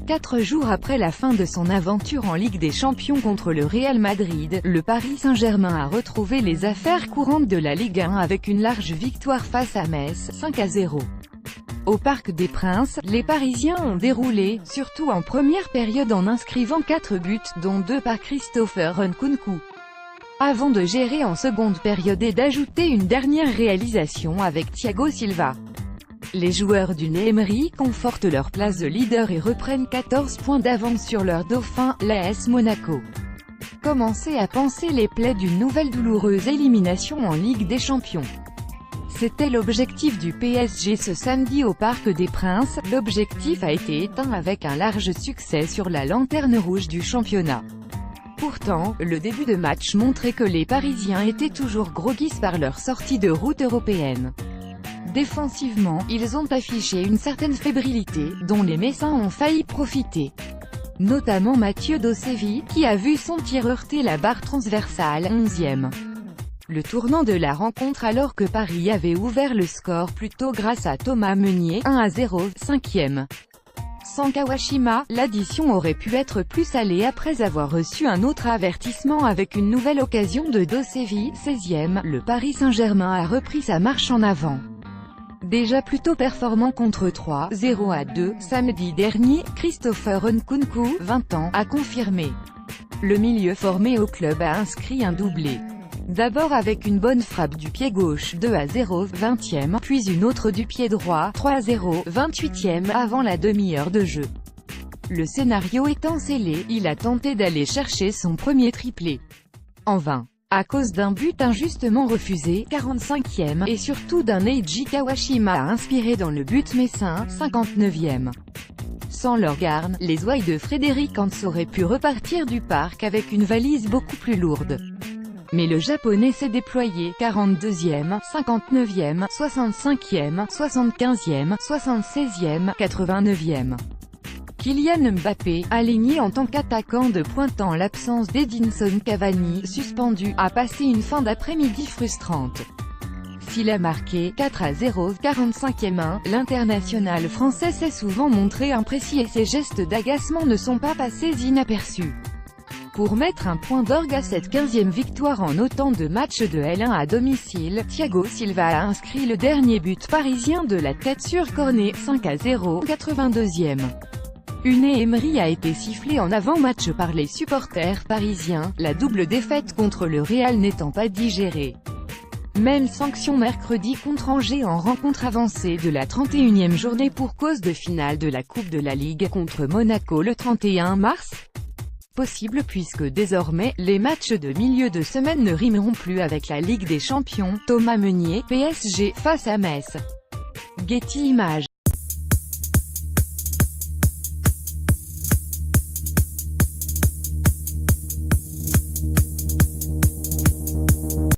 4 jours après la fin de son aventure en Ligue des Champions contre le Real Madrid, le Paris Saint-Germain a retrouvé les affaires courantes de la Ligue 1 avec une large victoire face à Metz, 5-0. Au Parc des Princes, les Parisiens ont déroulé, surtout en première période en inscrivant 4 buts, dont 2 par Christopher Nkunku, avant de gérer en seconde période et d'ajouter une dernière réalisation avec Thiago Silva. Les joueurs d'Unai Emery confortent leur place de leader et reprennent 14 points d'avance sur leur dauphin, l'AS Monaco. Commencez à panser les plaies d'une nouvelle douloureuse élimination en Ligue des Champions. C'était l'objectif du PSG ce samedi au Parc des Princes. L'objectif a été éteint avec un large succès sur la lanterne rouge du championnat. Pourtant, le début de match montrait que les Parisiens étaient toujours groggy par leur sortie de route européenne. Défensivement, ils ont affiché une certaine fébrilité, dont les Messins ont failli profiter. Notamment Mathieu Dosevi, qui a vu son tir heurter la barre transversale, 11e. Le tournant de la rencontre alors que Paris avait ouvert le score plus tôt grâce à Thomas Meunier, 1-0, 5e. Sans Kawashima, l'addition aurait pu être plus salée après avoir reçu un autre avertissement avec une nouvelle occasion de Dosevi, 16e. Le Paris Saint-Germain a repris sa marche en avant. Déjà plutôt performant contre 3-0 samedi dernier, Christopher Nkunku, 20 ans, a confirmé. Le milieu formé au club a inscrit un doublé. D'abord avec une bonne frappe du pied gauche, 2-0, 20e, puis une autre du pied droit, 3-0, 28e, avant la demi-heure de jeu. Le scénario étant scellé, il a tenté d'aller chercher son premier triplé. En vain. À cause d'un but injustement refusé, 45e, et surtout d'un Eiji Kawashima inspiré dans le but messin, 59e. Sans leur garde, les ouailles de Frédéric Hans auraient pu repartir du parc avec une valise beaucoup plus lourde. Mais le japonais s'est déployé, 42e, 59e, 65e, 75e, 76e, 89e. Kylian Mbappé, aligné en tant qu'attaquant de pointe en l'absence d'Edinson Cavani, suspendu, a passé une fin d'après-midi frustrante. S'il a marqué 4-0, 45e, l'international français s'est souvent montré imprécis et ses gestes d'agacement ne sont pas passés inaperçus. Pour mettre un point d'orgue à cette 15e victoire en autant de matchs de L1 à domicile, Thiago Silva a inscrit le dernier but parisien de la tête sur cornet, 5-0, 82e. Unai Emery a été sifflé en avant-match par les supporters parisiens, la double défaite contre le Real n'étant pas digérée. Même sanction mercredi contre Angers en rencontre avancée de la 31e journée pour cause de finale de la Coupe de la Ligue contre Monaco le 31 mars. Possible puisque désormais, les matchs de milieu de semaine ne rimeront plus avec la Ligue des Champions. Thomas Meunier, PSG, face à Metz. Getty Images.